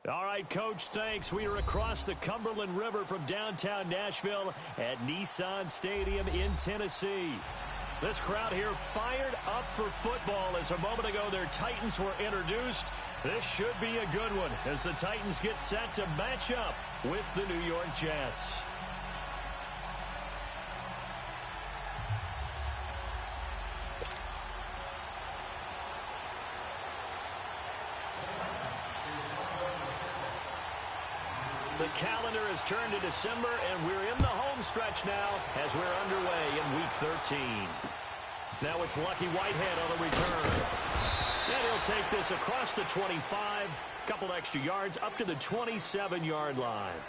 All right, Coach, thanks. We are across the Cumberland River from downtown Nashville at Nissan Stadium in Tennessee. This crowd here fired up for football as a moment ago their Titans were introduced. This should be a good one as the Titans get set to match up with the New York Jets. The calendar has turned to December, and we're in the home stretch now as we're underway in Week 13. Now it's Lucky Whitehead on the return. And he'll take this across the 25, couple extra yards up to the 27-yard line.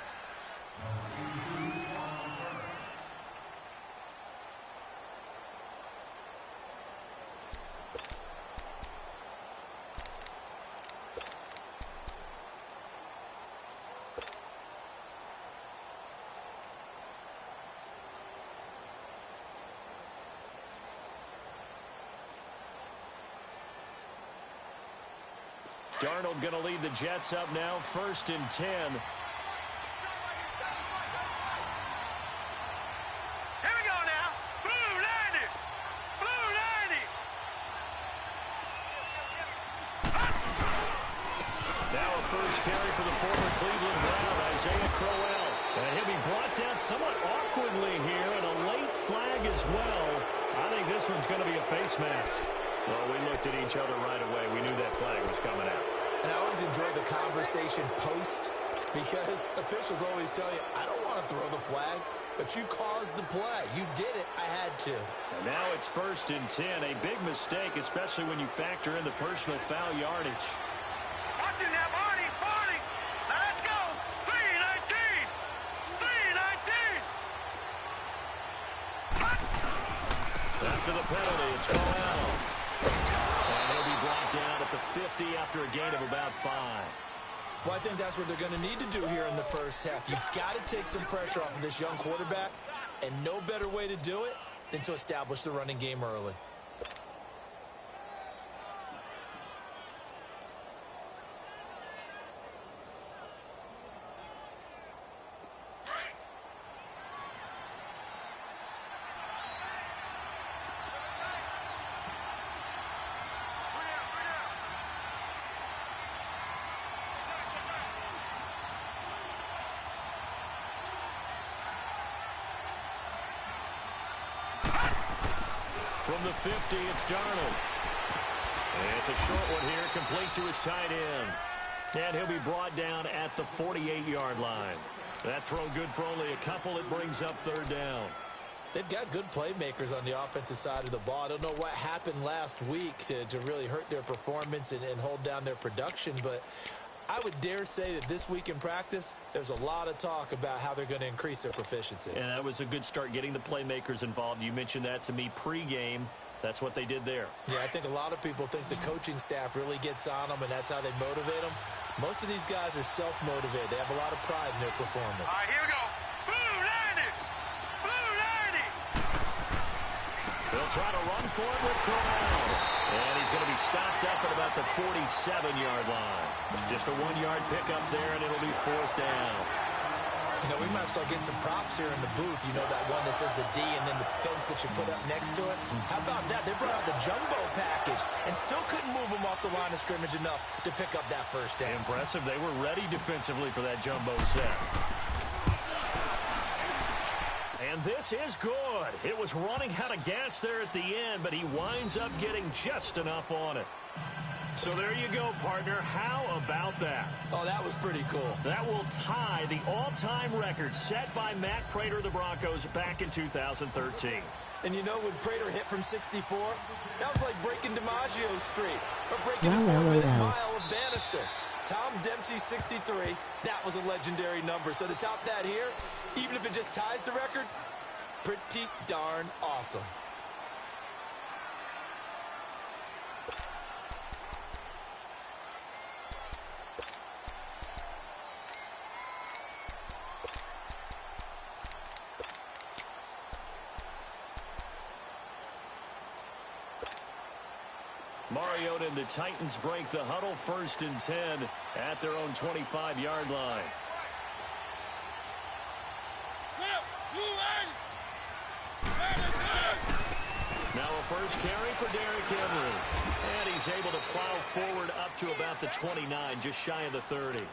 Darnold going to lead the Jets up now, 1st and 10. Here we go now. Blue 90. Blue 90. Now a first carry for the former Cleveland Brown, Isaiah Crowell. And he'll be brought down somewhat awkwardly here, and a late flag as well. I think this one's going to be a face mask. Well, we looked at each other right away. We knew that flag was coming out. And I always enjoy the conversation post because officials always tell you, I don't want to throw the flag, but you caused the play. You did it. I had to. And now it's 1st and 10. A big mistake, especially when you factor in the personal foul yardage. Watch it now, Barney. Barney. Now let's go. 319. 319. After the penalty, it's Crowell. And he'll be brought down at the 50 after a gain of about 5. Well, I think that's what they're going to need to do here in the first half. You've got to take some pressure off of this young quarterback, and no better way to do it than to establish the running game early. From the 50, it's Darnold. And it's a short one here, complete to his tight end. And he'll be brought down at the 48-yard line. That throw good for only a couple. It brings up 3rd down. They've got good playmakers on the offensive side of the ball. I don't know what happened last week to really hurt their performance and hold down their production, but I would dare say that this week in practice, there's a lot of talk about how they're going to increase their proficiency. And that was a good start, getting the playmakers involved. You mentioned that to me pregame. That's what they did there. Yeah, I think a lot of people think the coaching staff really gets on them, and that's how they motivate them. Most of these guys are self-motivated. They have a lot of pride in their performance. All right, here we go. Blue 90. Blue 90. They'll try to run for it with Crowell. And he's going to be stopped up at about the 47-yard line. It's just a 1-yard pickup there, and it'll be 4th down. You know, we might start getting some props here in the booth. You know, that one that says the D and then the fence that you put up next to it. How about that? They brought out the jumbo package and still couldn't move them off the line of scrimmage enough to pick up that 1st down. Impressive. They were ready defensively for that jumbo set. And this is good. It was running out of gas there at the end, but he winds up getting just enough on it. So there you go, partner. How about that? Oh, that was pretty cool. That will tie the all-time record set by Matt Prater of the Broncos back in 2013. And you know, when Prater hit from 64, that was like breaking DiMaggio's streak or breaking a 4-minute mile of Bannister. Tom Dempsey, 63. That was a legendary number. So to top that here, even if it just ties the record, pretty darn awesome. Mariota and the Titans break the huddle, 1st and 10 at their own 25-yard line. Now a first carry for Derrick Henry. And he's able to plow forward up to about the 29, just shy of the 30.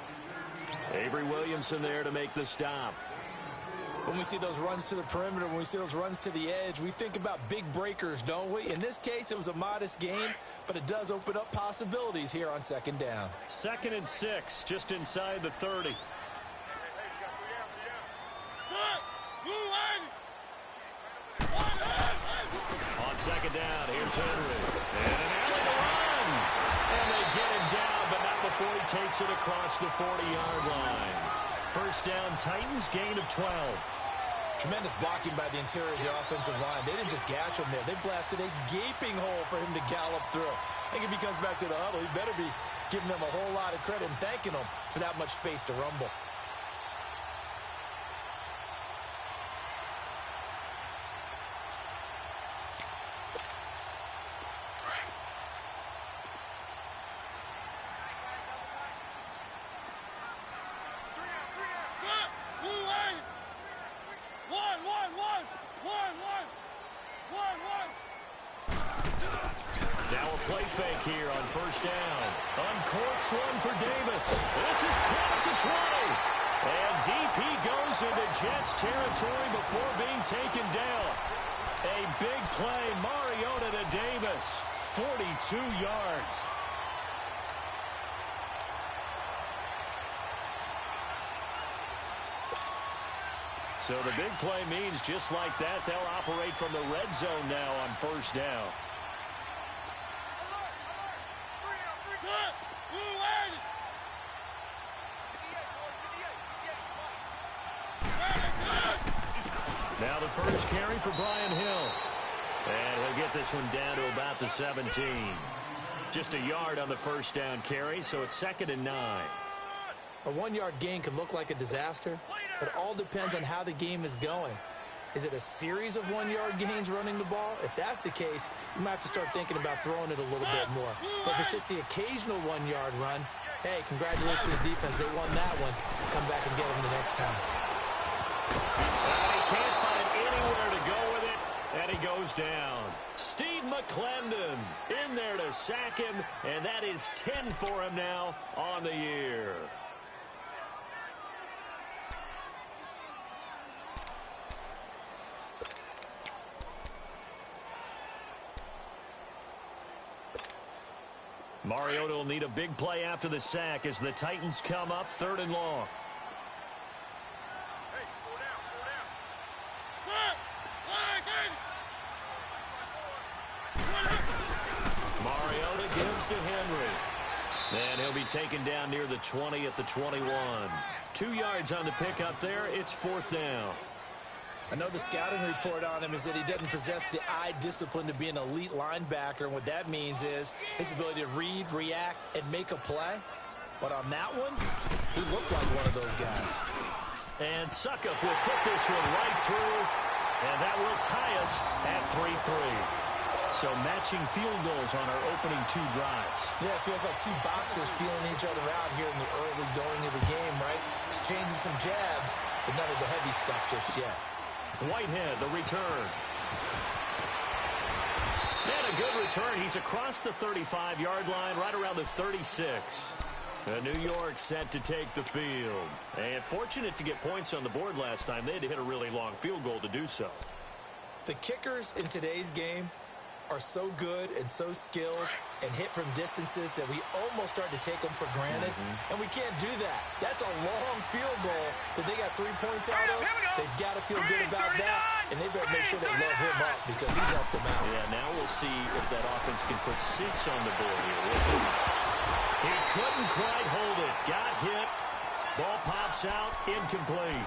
Avery Williamson there to make the stop. When we see those runs to the perimeter, when we see those runs to the edge, we think about big breakers, don't we? In this case, it was a modest gain, but it does open up possibilities here on 2nd down. 2nd and 6, just inside the 30. On 2nd down, here's Henry. And an alley to run. And they get him down, but not before he takes it across the 40-yard line. 1st down, Titans, gain of 12. Tremendous blocking by the interior of the offensive line. They didn't just gash him there. They blasted a gaping hole for him to gallop through. I think if he comes back to the huddle, he better be giving them a whole lot of credit and thanking them for that much space to rumble. Now a play fake here on 1st down. Uncorks one for Davis. This is caught at the 20. And DP goes into Jets territory before being taken down. A big play, Mariota to Davis. 42 yards. So the big play means just like that, they'll operate from the red zone now on 1st down. Now the first carry for Brian Hill. And he'll get this one down to about the 17. Just a yard on the 1st down carry, so it's 2nd and 9. A 1-yard gain can look like a disaster, but it all depends on how the game is going. Is it a series of 1-yard gains running the ball? If that's the case, you might have to start thinking about throwing it a little bit more. But if it's just the occasional 1-yard run, hey, congratulations to the defense. They won that one. Come back and get them the next time. He can't find anywhere to go with it, and he goes down. Steve McClendon in there to sack him, and that is 10 for him now on the year. Mariota will need a big play after the sack as the Titans come up 3rd and long. Mariota gives to Henry. And he'll be taken down near the 20 at the 21. 2 yards on the pickup there. It's 4th down. I know the scouting report on him is that he doesn't possess the eye discipline to be an elite linebacker. And what that means is his ability to read, react, and make a play. But on that one, he looked like one of those guys. And Suckup will put this one right through. And that will tie us at 3-3. So matching field goals on our opening 2 drives. Yeah, it feels like 2 boxers feeling each other out here in the early going of the game, right? Exchanging some jabs, but none of the heavy stuff just yet. Whitehead, the return. And a good return. He's across the 35-yard line, right around the 36. New York set to take the field. And fortunate to get points on the board last time. They had to hit a really long field goal to do so. The kickers in today's game are so good and so skilled and hit from distances that we almost start to take them for granted. And we can't do that. That's a long field goal that they got 3 points out of. They've got to feel good about that, and they better make sure they love him up because he's helped them out. Yeah, now we'll see if that offense can put 6 on the board here. We'll see. He couldn't quite hold it. Got hit. Ball pops out. Incomplete.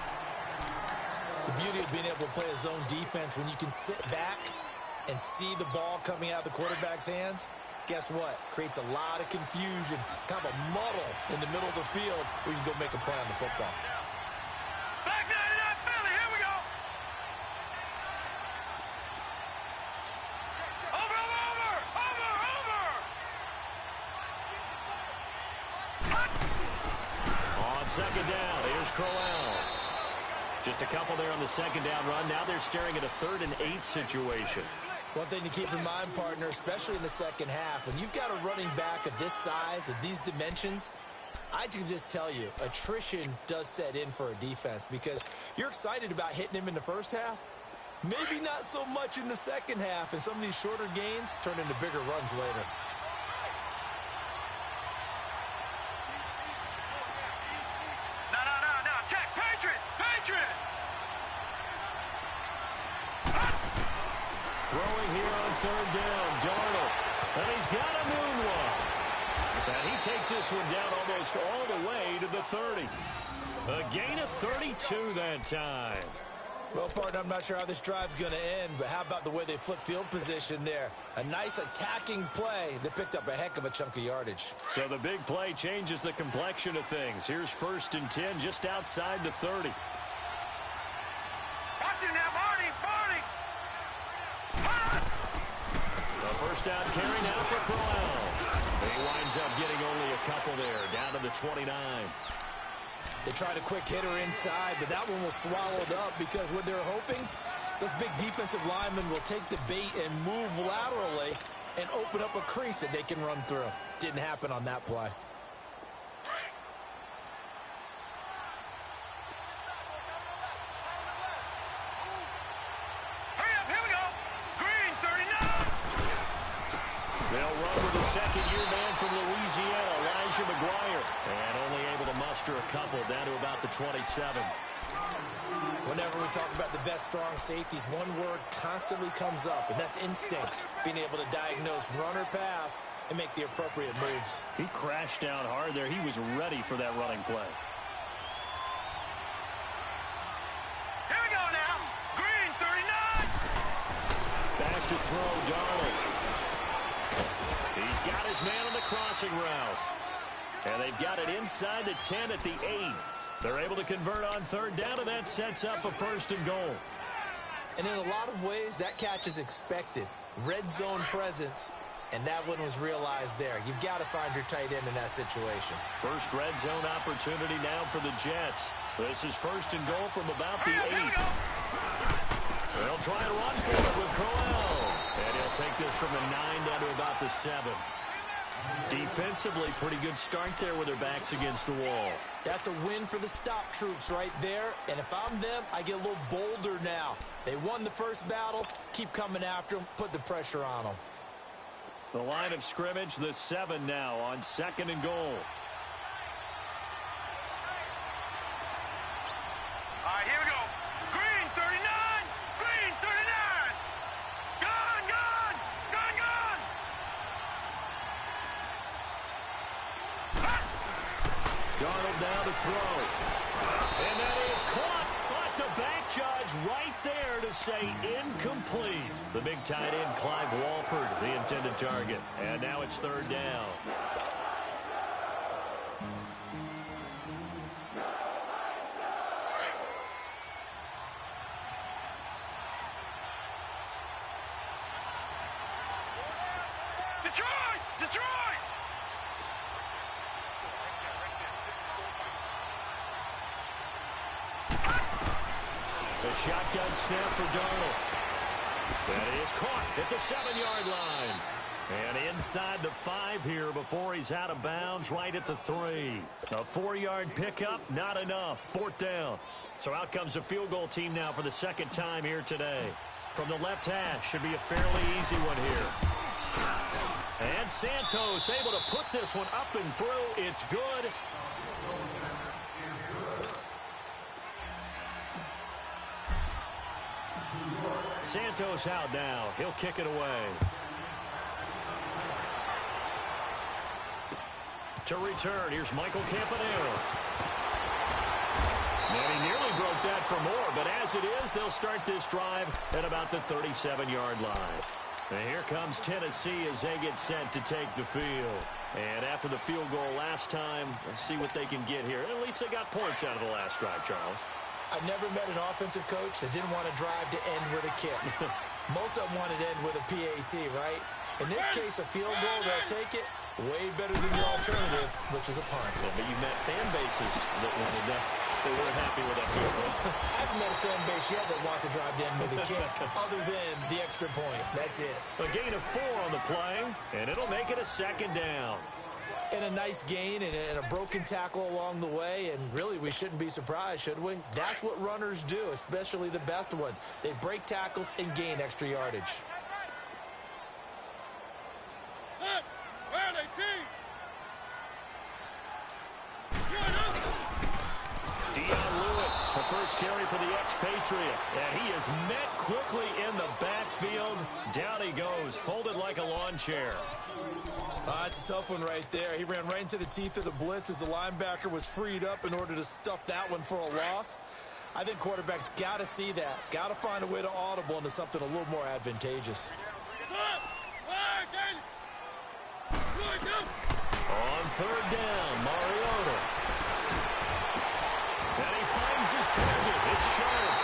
The beauty of being able to play a zone defense when you can sit back and see the ball coming out of the quarterback's hands, guess what? Creates a lot of confusion, kind of a muddle in the middle of the field where you can go make a play on the football. Back 99 Philly, here we go. Over. second down. Here's Crowell. Just a couple there on the second down run. Now they're staring at a 3rd and 8 situation. One thing to keep in mind, partner, especially in the second half, when you've got a running back of this size, of these dimensions, I can just tell you, attrition does set in for a defense because you're excited about hitting him in the first half. Maybe not so much in the second half, and some of these shorter gains turn into bigger runs later. No. Check. Patriot. Throwing here on 3rd down, Darnold. And he's got a moonwalk. And he takes this one down almost all the way to the 30. A gain of 32 that time. Well, partner, I'm not sure how this drive's going to end, but how about the way they flip field position there? A nice attacking play that picked up a heck of a chunk of yardage. So the big play changes the complexion of things. Here's 1st and 10 just outside the 30. Watch it now, Barney. The first down carry now for Crowell. He winds up getting only a couple there, down to the 29. They tried a quick hitter inside, but that one was swallowed up because what they're hoping, those big defensive linemen will take the bait and move laterally and open up a crease that they can run through. Didn't happen on that play. Hurry up, here we go. Green, 39. They'll run with the second-year man from Louisiana, Elijah McGuire, and only able to muster a couple down to about the 27. Whenever we talk about the best strong safeties, one word constantly comes up, and that's instinct. Being able to diagnose run or pass and make the appropriate moves. He crashed down hard there. He was ready for that running play. Here we go now. Green, 39. Back to throw, Darnold. He's got his man on the crossing route. And they've got it inside the 10 at the 8. They're able to convert on 3rd down, and that sets up a 1st and goal. And in a lot of ways, that catch is expected. Red zone presence, and that one was realized there. You've got to find your tight end in that situation. First red zone opportunity now for the Jets. This is 1st and goal from about the 8. They'll try and run for it with Crowell. And he'll take this from the 9 down to about the 7. Defensively, pretty good start there with their backs against the wall. That's a win for the stop troops right there. And if I'm them, I get a little bolder now. They won the first battle. Keep coming after them. Put the pressure on them. The line of scrimmage, the 7 now on 2nd and goal. All right, here we go. Green, 39. Green, 39. Gone. Darnold now to throw. And that is caught. But the back judge right there to say incomplete. The big tight end, Clive Walford, the intended target. And now it's 3rd down. Detroit! The shotgun snap for Darnold. That is caught at the 7-yard line. And inside the 5 here before he's out of bounds, right at the 3. A 4-yard pickup, not enough. 4th down. So out comes the field goal team now for the 2nd time here today. From the left hash, should be a fairly easy one here. And Santos able to put this one up and through. It's good. Santos out now. He'll kick it away. To return, here's Michael Campanella. And he nearly broke that for more, but as it is, they'll start this drive at about the 37-yard line. And here comes Tennessee as they get set to take the field. And after the field goal last time, let's see what they can get here. At least they got points out of the last drive, Charles. I've never met an offensive coach that didn't want to drive to end with a kick. Most of them wanted to end with a PAT, right? In this case, a field goal, they'll take it. Way better than your alternative, which is a punt. Well, but you've met fan bases that weren't happy with that field goal. I've met a fan base yet that wants to drive down with a kick other than the extra point. That's it. A gain of 4 on the play, and it'll make it a 2nd down. And a nice gain and a broken tackle along the way, and really we shouldn't be surprised, should we? That's what runners do, especially the best ones. They break tackles and gain extra yardage. The first carry for the expatriate. And he is met quickly in the backfield. Down he goes, folded like a lawn chair. It's a tough one right there. He ran right into the teeth of the blitz as the linebacker was freed up in order to stuff that one for a loss. I think quarterbacks got to see that. Got to find a way to audible into something a little more advantageous. On 3rd down, Mariota. And he finds his target. It's sharp.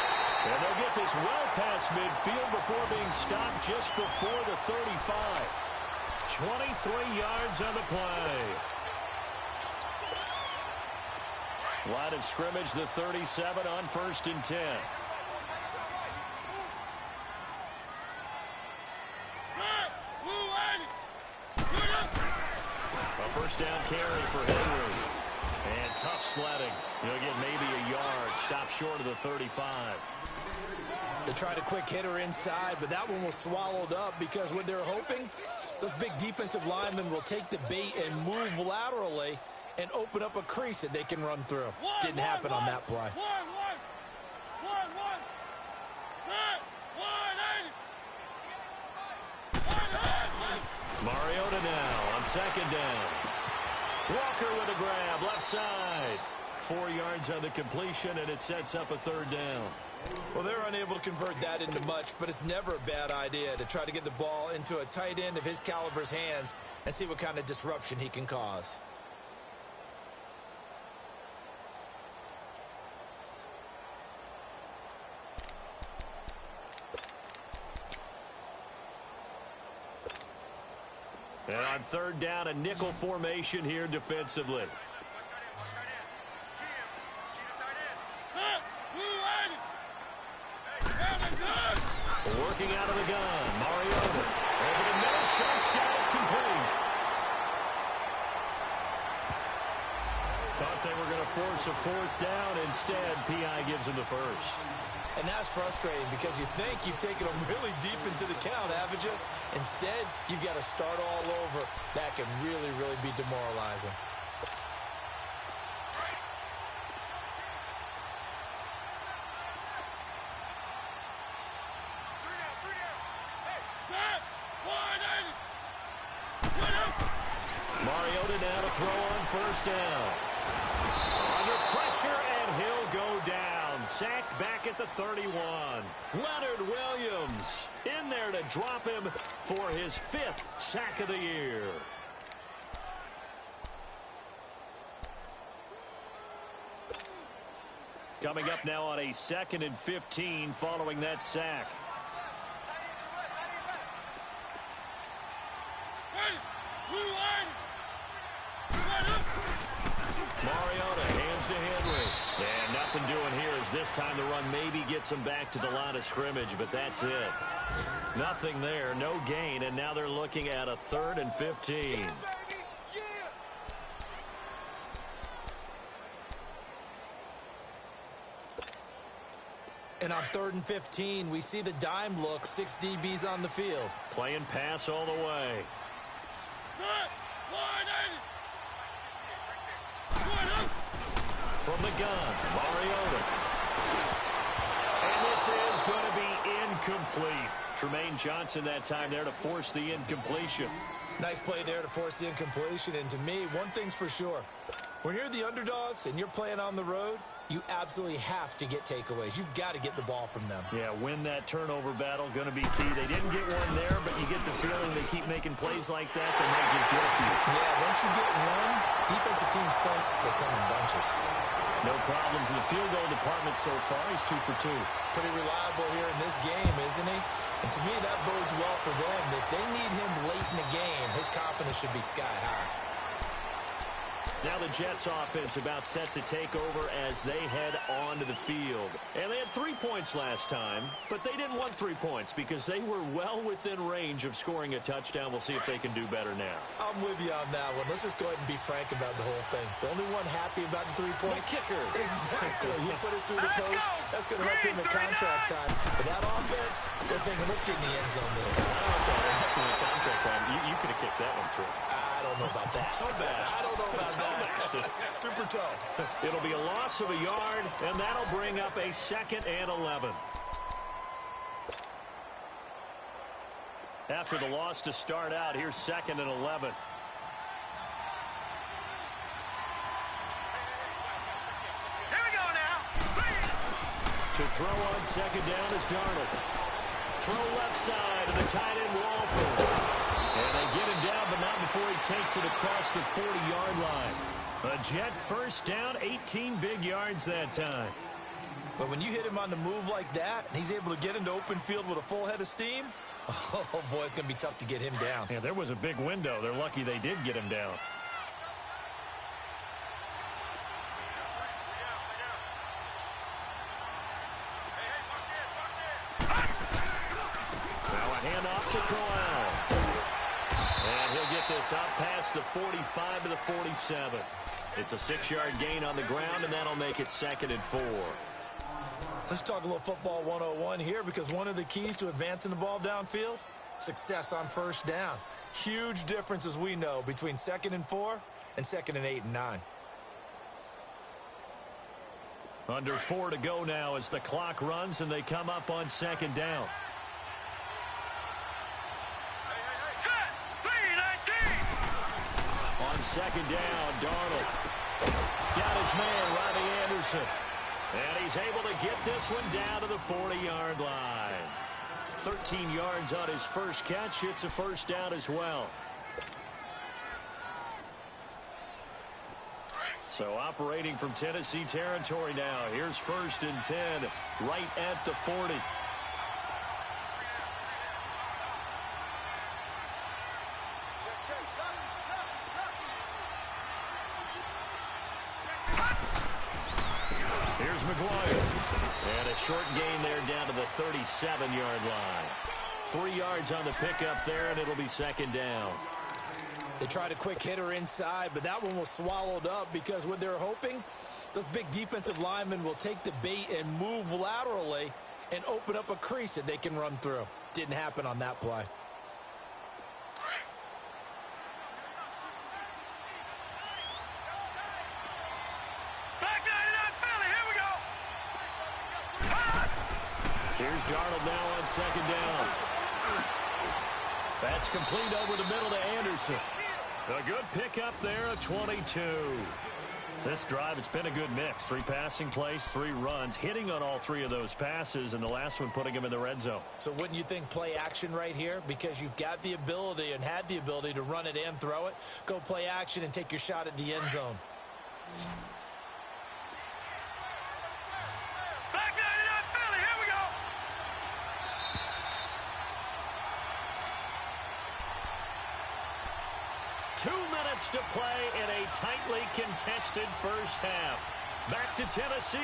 And they'll get this well past midfield before being stopped just before the 35. 23 yards on the play. Line of scrimmage, the 37 on 1st and 10. A 1st down carry for Henry. And tough sledding. He'll get maybe a yard. Stop short of the 35. They tried a quick hitter inside, but that one was swallowed up because what they're hoping, those big defensive linemen will take the bait and move laterally and open up a crease that they can run through. Didn't happen on that play. Mariota now on 2nd down. Walker with a grab, left side. 4 yards on the completion, and it sets up a 3rd down. Well, they're unable to convert that into much, but it's never a bad idea to try to get the ball into a tight end of his caliber's hands and see what kind of disruption he can cause. And on 3rd down, a nickel formation here defensively. Working out of the gun, Mariota. Over the middle, shot's got it complete. Thought they were going to force a 4th down. Instead, P.I. gives him the 1st. And that's frustrating because you think you've taken them really deep into the count, haven't you? Instead, you've got to start all over. That can really, really be demoralizing. Mariota now to throw on 1st down. Under pressure, and he'll go down. Sacked back at the 31. Leonard Williams in there to drop him for his 5th sack of the year. Coming up now on a 2nd and 15 following that sack. Mariota hands to Henry. And nothing doing here as this time the run maybe gets him back to the line of scrimmage, but that's it. Nothing there, no gain, and now they're looking at a 3rd and 15. And on 3rd and 15, we see the dime look, 6 DBs on the field. Playing pass all the way. From the gun, Mariota. And this is going to be incomplete. Tremaine Johnson that time there to force the incompletion. Nice play there to force the incompletion. And to me, one thing's for sure. When you're the underdogs and you're playing on the road, you absolutely have to get takeaways. You've got to get the ball from them. Yeah, win that turnover battle, going to be key. They didn't get one there, but you get the feeling they keep making plays like that, they might just get a few. Yeah, once you get one, defensive teams think they come in bunches. No problems in the field goal department so far. He's 2 for 2. Pretty reliable here in this game, isn't he? And to me, that bodes well for them. If they need him late in the game, his confidence should be sky high. Now the Jets offense about set to take over as they head onto the field. And they had 3 points last time, but they didn't want 3 points because they were well within range of scoring a touchdown. We'll see if they can do better now. I'm with you on that one. Let's just go ahead and be frank about the whole thing. The only one happy about the 3-point kicker. Exactly. You put it through the post. That's going to help him in contract time. But that offense, they're thinking, let's get in the end zone this time. I don't know if that in contract time. You could have kicked that one through. I don't know about that. Toe bash. I don't know about that. Super toe. It'll be a loss of a yard, and that'll bring up a 2nd and 11. After the loss to start out, here's 2nd and 11. Here we go now. To throw on 2nd down is Darnold. Throw left side to the tight end Walford. And they get him down, but not before he takes it across the 40-yard line. A Jet first down, 18 big yards that time. But when you hit him on the move like that, and he's able to get into open field with a full head of steam, oh, boy, it's going to be tough to get him down. Yeah, there was a big window. They're lucky they did get him down. Now a handoff to Crowell. And he'll get this up past the 45 to the 47. It's a 6-yard gain on the ground, and that'll make it 2nd and 4. Let's talk a little football 101 here, because one of the keys to advancing the ball downfield, success on first down. Huge difference, as we know, between 2nd and 4 and 2nd and 8 and 9. Under 4 to go now as the clock runs, and they come up on 2nd down. On 2nd down, Darnold got his man, Robbie Anderson. And he's able to get this one down to the 40-yard line. 13 yards on his first catch. It's a first down as well. So operating from Tennessee territory now. Here's 1st and 10 right at the 40. Here's McGuire. And a short gain there down to the 37-yard line. 3 yards on the pickup there, and it'll be 2nd down. They tried a quick hitter inside, but that one was swallowed up because what they're hoping, those big defensive linemen will take the bait and move laterally and open up a crease that they can run through. Didn't happen on that play. Here's Darnold now on 2nd down. That's complete over the middle to Anderson. A good pickup there, a 22. This drive, it's been a good mix. 3 passing plays, 3 runs, hitting on all 3 of those passes, and the last one putting him in the red zone. So wouldn't you think play action right here? Because you've got the ability and had the ability to run it and throw it. Go play action and take your shot at the end zone. To play in a tightly contested first half. Back to Tennessee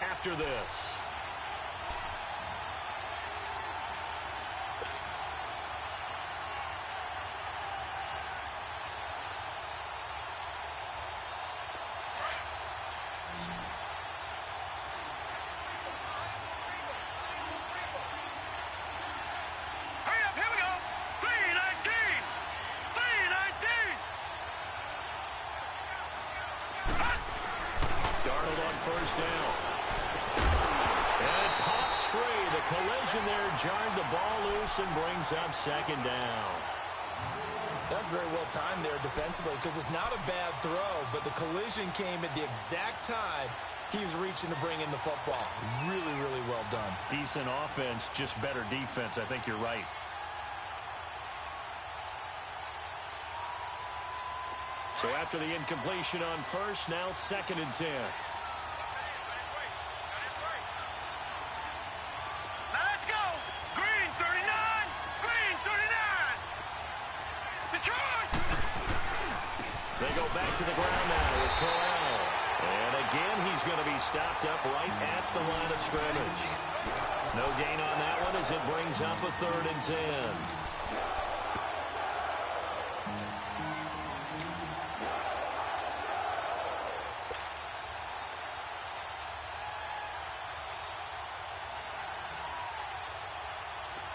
after this. First down. And it pops free. The collision there jarred the ball loose and brings up 2nd down. That's very well timed there defensively because it's not a bad throw, but the collision came at the exact time he was reaching to bring in the football. Really, really well done. Decent offense, just better defense. I think you're right. So after the incompletion on first, now 2nd and 10. Let's go. Green 39. back to the ground now with Corral. And again, he's going to be stopped up right at the line of scrimmage. No gain on that one as it brings up a 3rd and 10.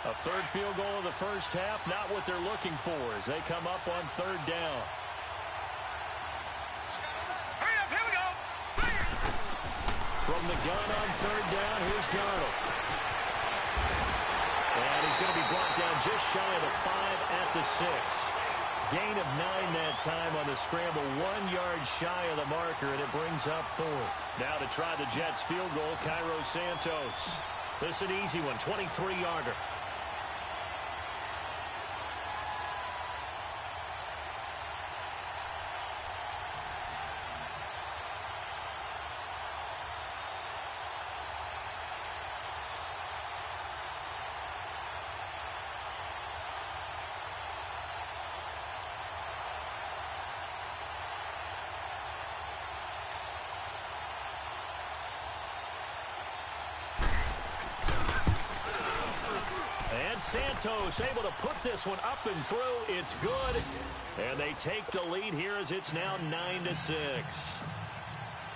A 3rd field goal of the first half, not what they're looking for as they come up on 3rd down. Hurry up, here we go. From the gun on 3rd down, here's Darnold. And he's going to be brought down just shy of the 5 at the 6. Gain of 9 that time on the scramble, 1 yard shy of the marker, and it brings up 4th. Now to try the Jets field goal, Cairo Santos. This is an easy one, 23-yarder. And Santos able to put this one up and through. It's good. And they take the lead here as it's now 9-6.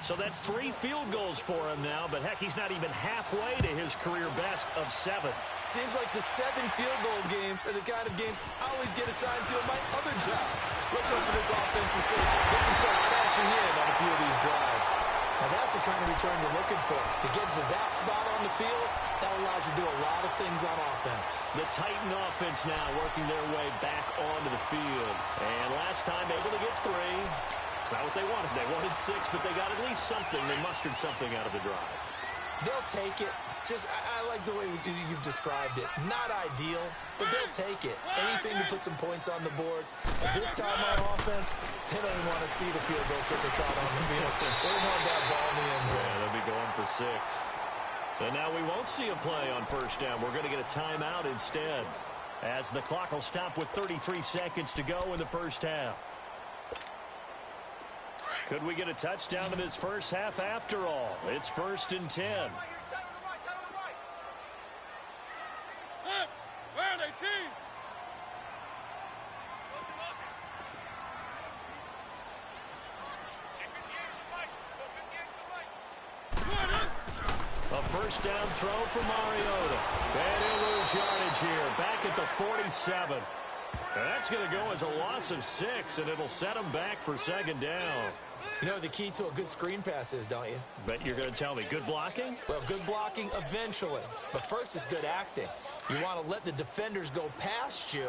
So that's 3 field goals for him now, but heck, he's not even halfway to his career best of 7. Seems like the 7 field goal games are the kind of games I always get assigned to in my other job. Let's hope for this offense to see they can start cashing in on a few of these drives. Now that's the kind of return you're looking for. To get to that spot on the field, that allows you to do a lot of things on offense. The Titan offense now working their way back onto the field. And last time able to get 3. It's not what they wanted. They wanted 6, but they got at least something. They mustered something out of the drive. They'll take it. I like the way you've described it. Not ideal, but they'll take it. Anything to put some points on the board. But this time on offense, they don't even want to see the field goal kicker trot on the field. They want that ball in the end zone. Yeah, they'll be going for 6. And now we won't see a play on 1st down. We're going to get a timeout instead, as the clock will stop with 33 seconds to go in the first half. Could we get a touchdown in this first half after all? It's 1st and 10. Where are they, team? A 1st down throw for Mariota. And he'll lose yardage here, back at the 47. And that's going to go as a loss of 6, and it'll set him back for 2nd down. You know the key to a good screen pass is, don't you? Bet you're going to tell me good blocking? Well, good blocking eventually. But first is good acting. You want to let the defenders go past you,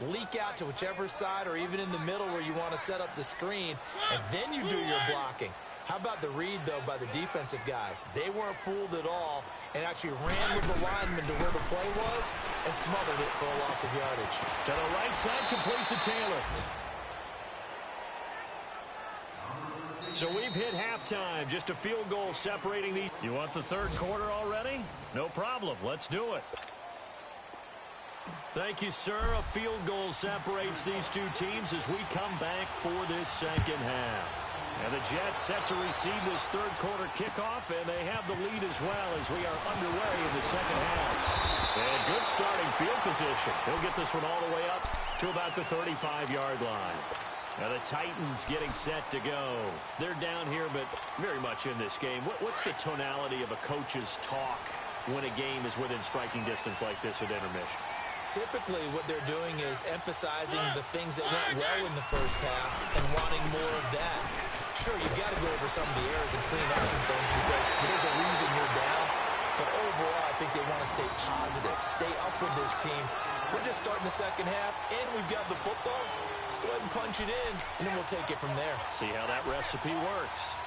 leak out to whichever side or even in the middle where you want to set up the screen, and then you do your blocking. How about the read, though, by the defensive guys? They weren't fooled at all and actually ran with the lineman to where the play was and smothered it for a loss of yardage. To the right side, complete to Taylor. So we've hit halftime. Just a field goal separating these. You want the 3rd quarter already? No problem. Let's do it. Thank you, sir. A field goal separates these two teams as we come back for this 2nd half. And the Jets set to receive this 3rd quarter kickoff, and they have the lead as well as we are underway in the 2nd half. And good starting field position. He'll get this one all the way up to about the 35-yard line. Now the Titans getting set to go. They're down here, but very much in this game. What's the tonality of a coach's talk when a game is within striking distance like this at intermission? Typically, what they're doing is emphasizing the things that went well in the first half and wanting more of that. Sure, you've got to go over some of the errors and clean up some things because there's a reason you're down. But overall, I think they want to stay positive, stay up with this team. We're just starting the 2nd half, and we've got the football. Let's go ahead and punch it in, and then we'll take it from there. See how that recipe works.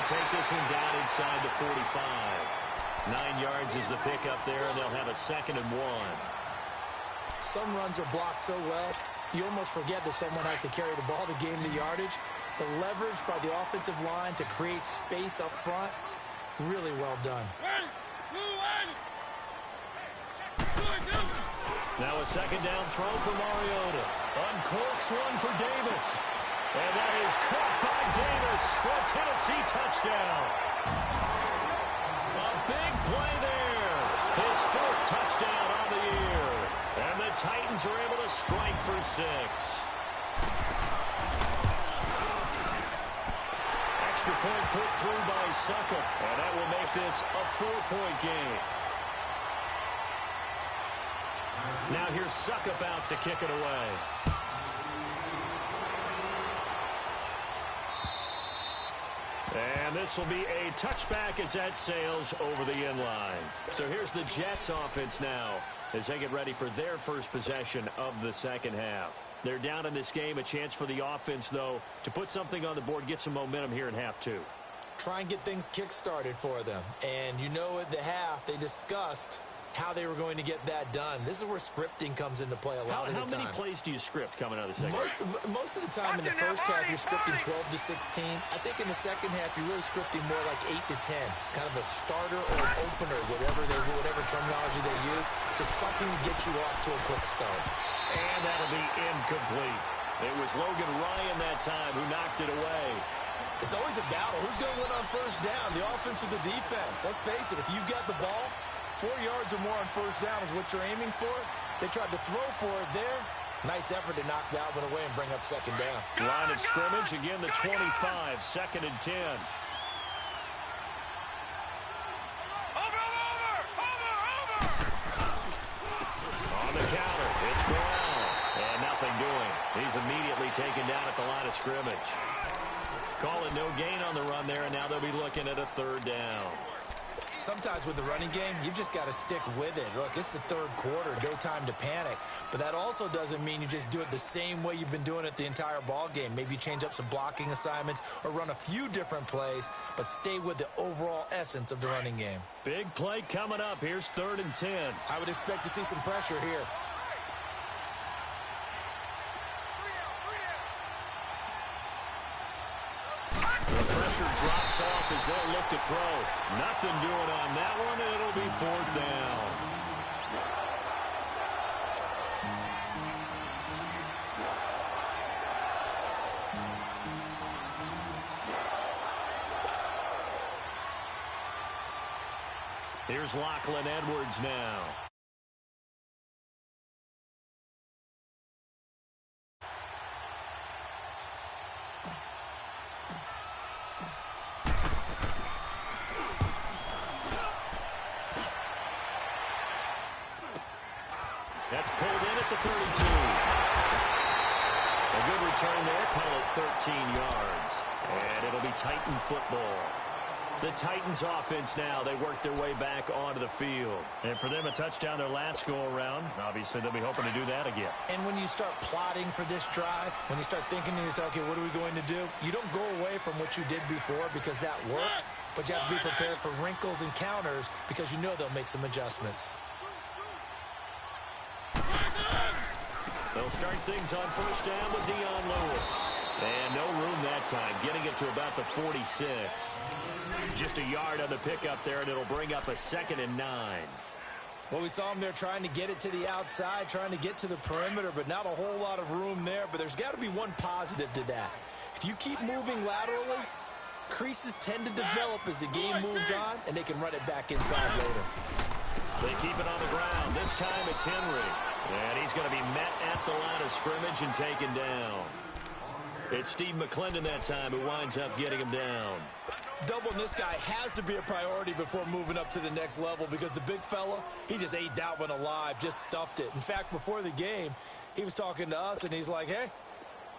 take this one down inside the 45. 9 yards is the pickup there, and they'll have a 2nd and 1. Some runs are blocked so well, you almost forget that someone has to carry the ball to gain the yardage. The leverage by the offensive line to create space up front, really well done. Now a 2nd down throw for Mariota. Uncorks one for Davis. And that is caught by Davis for a Tennessee touchdown. A big play there. His 4th touchdown on the year. And the Titans are able to strike for 6. Extra point put through by Succop. And that will make this a 4-point game. Now here's Succop out to kick it away. And this will be a touchback as that sails over the inline. So here's the Jets offense now as they get ready for their first possession of the second half. They're down in this game. A chance for the offense, though, to put something on the board, get some momentum here in half 2. Try and get things kick-started for them. And you know at the half, they discussed how they were going to get that done. This is where scripting comes into play a lot of the time. How many plays do you script coming out of the second half? Most of the time in the first half, you're scripting 12 to 16. I think in the second half, you're really scripting more like 8 to 10. Kind of a starter or an opener, whatever terminology they use. Just something to get you off to a quick start. And that'll be incomplete. It was Logan Ryan that time who knocked it away. It's always a battle. Who's going to win on first down? The offense or the defense? Let's face it, if you've got the ball, 4 yards or more on first down is what you're aiming for. They tried to throw for it there. Nice effort to knock that one away and bring up 2nd down. Line of scrimmage, again the 25, 2nd and 10. On the counter, it's Brown. And nothing doing. He's immediately taken down at the line of scrimmage. Call it no gain on the run there, and now they'll be looking at a 3rd down. Sometimes with the running game, you've just got to stick with it. Look, it's the 3rd quarter, no time to panic. But that also doesn't mean you just do it the same way you've been doing it the entire ball game. Maybe change up some blocking assignments or run a few different plays, but stay with the overall essence of the running game. Big play coming up. Here's 3rd and 10. I would expect to see some pressure here. Drops off as they'll look to throw. Nothing doing on that one, and it'll be 4th down. Here's Lachlan Edwards now. That's pulled in at the 32. A good return there, call it 13 yards. And it'll be Titan football. The Titans offense now, they work their way back onto the field. And for them, a touchdown their last go-around. Obviously, they'll be hoping to do that again. And when you start plotting for this drive, when you start thinking to yourself, okay, what are we going to do? You don't go away from what you did before because that worked, but you have to be prepared for wrinkles and counters because you know they'll make some adjustments. They'll start things on first down with Dion Lewis. And no room that time, getting it to about the 46. Just a yard on the pickup there, and it'll bring up a 2nd and 9. Well, we saw him there trying to get it to the outside, trying to get to the perimeter, but not a whole lot of room there. But there's got to be one positive to that. If you keep moving laterally, creases tend to develop as the game moves on, and they can run it back inside later. They keep it on the ground. This time it's Henry. And he's going to be met at the line of scrimmage and taken down. It's Steve McClendon that time who winds up getting him down. Doubling this guy has to be a priority before moving up to the next level because the big fella, he just ate that one alive, just stuffed it. In fact, before the game, he was talking to us, and he's like, hey,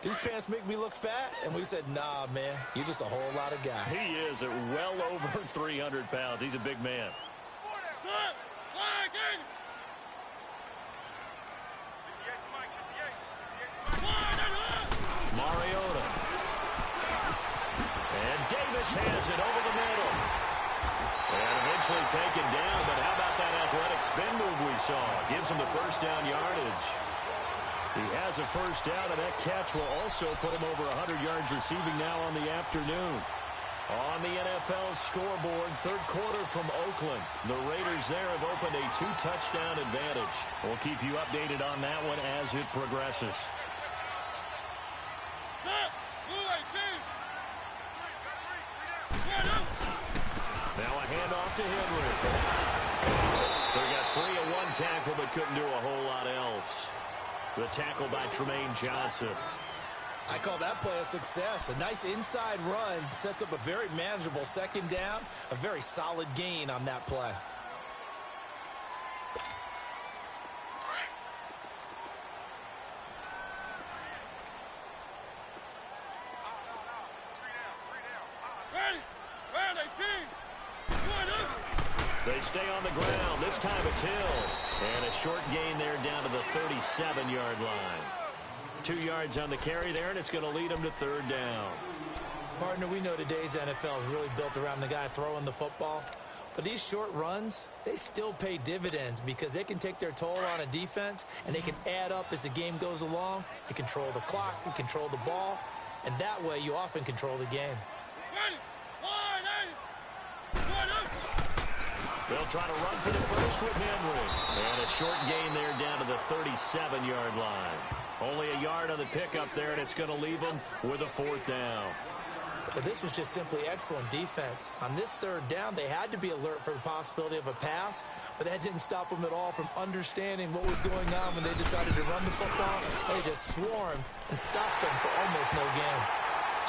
these pants make me look fat? And we said, nah, man, you're just a whole lot of guy. He is at well over 300 pounds. He's a big man. Mariota. And Davis has it over taken down, but how about that athletic spin move we saw? Gives him the first down yardage. He has a first down, and that catch will also put him over 100 yards receiving now on the afternoon. On the NFL scoreboard, third quarter from Oakland. The Raiders there have opened a 2-touchdown advantage. We'll keep you updated on that one as it progresses. Now a handoff to Henry. So he got 3 in one tackle, but couldn't do a whole lot else. The tackle by Tremaine Johnson. I call that play a success. A nice inside run sets up a very manageable second down. A very solid gain on that play. They stay on the ground. This time it's Hill. And a short gain there down to the 37-yard line. 2 yards on the carry there, and it's going to lead them to third down. Partner, we know today's NFL is really built around the guy throwing the football. But these short runs, they still pay dividends because they can take their toll on a defense, and they can add up as the game goes along. They control the clock, they control the ball, and that way you often control the game. They'll try to run for the first with Henry. And a short gain there down to the 37-yard line. Only a yard on the pickup there, and it's going to leave them with a fourth down. But this was just simply excellent defense. On this third down, they had to be alert for the possibility of a pass, but that didn't stop them at all from understanding what was going on when they decided to run the football. They just swarmed and stopped them for almost no gain.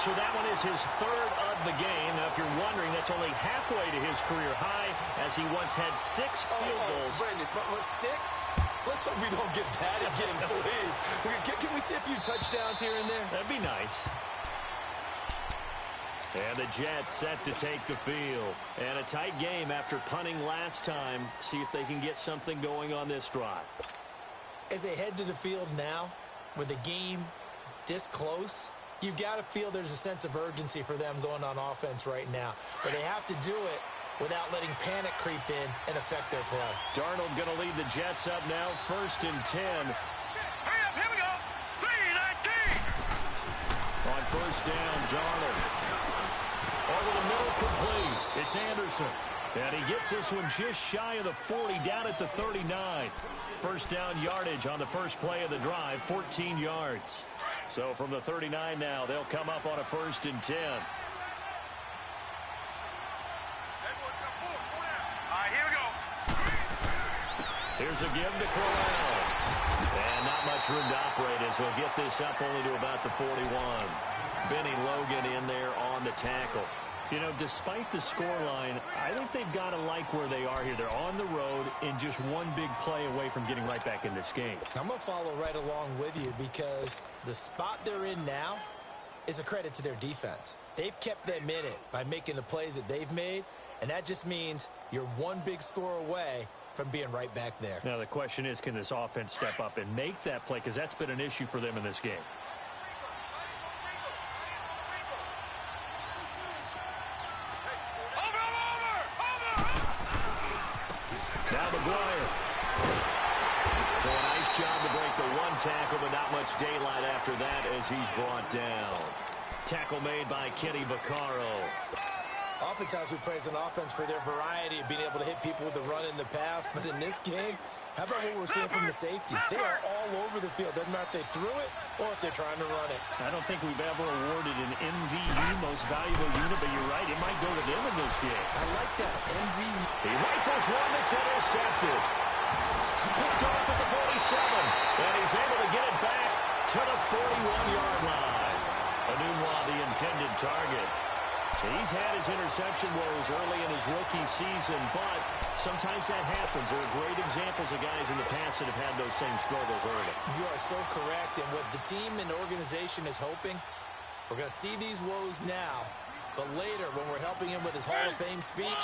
So that one is his third of the game. Now, if you're wondering, that's only halfway to his career high, as he once had 6 field goals. Brandon, but 6? Let's hope we don't get that again, please. Can we see a few touchdowns here and there? That'd be nice. And the Jets set to take the field. And a tight game after punting last time. See if they can get something going on this drive. As they head to the field now, with the game this close, you've got to feel there's a sense of urgency for them going on offense right now. But they have to do it without letting panic creep in and affect their play. Darnold going to lead the Jets up now, 1st and 10. Hurry up, here we go. 3-19. On first down, Darnold. Over the middle, complete. It's Anderson. And he gets this one just shy of the 40, down at the 39. First down yardage on the first play of the drive, 14 yards. So from the 39 now, they'll come up on a 1st and 10. Here's a give to Crowell. And not much room to operate as he'll get this up only to about the 41. Benny Logan in there on the tackle. You know, despite the scoreline, I think they've got to like where they are here. They're on the road and just one big play away from getting right back in this game. I'm going to follow right along with you because the spot they're in now is a credit to their defense. They've kept them in it by making the plays that they've made, and that just means you're one big score away from being right back there. Now the question is, can this offense step up and make that play? Because that's been an issue for them in this game. Now McGuire. So a nice job to break the one tackle, but not much daylight after that as he's brought down. Tackle made by Kenny Vaccaro. Oftentimes we praise an offense for their variety of being able to hit people with the run in the past, but in this game, how about what we're seeing from the safeties? They are all over the field. Doesn't matter if they threw it or if they're trying to run it. I don't think we've ever awarded an MVU, most valuable unit, but you're right, it might go to them in this game. I like that, MVU. He rifles one that's intercepted. Picked off at the 47, and he's able to get it back to the 41-yard line. Anunwa, the intended target. He's had his interception woes early in his rookie season, but sometimes that happens. There are great examples of guys in the past that have had those same struggles early. You are so correct, and what the team and organization is hoping, we're going to see these woes now, but later when we're helping him with his Hall of Fame speech,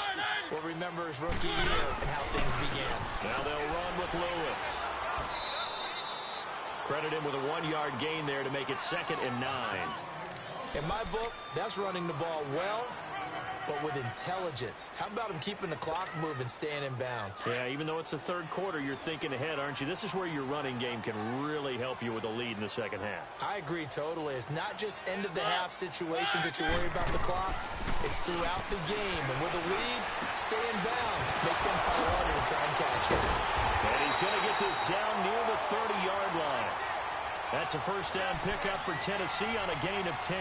we'll remember his rookie year and how things began. Now they'll run with Lewis. Credit him with a 1-yard gain there to make it 2nd and 9. In my book, that's running the ball well but with intelligence. How about him keeping the clock moving, staying in bounds? Yeah, even though it's the third quarter, you're thinking ahead, aren't you? This is where your running game can really help you with a lead in the second half. I agree totally. It's not just end-of-the-half situations that you worry about the clock. It's throughout the game. And with a lead, stay in bounds. Make them fight harder to try and catch you. And he's going to get this down near the 30-yard line. That's a first down pickup for Tennessee on a gain of 10.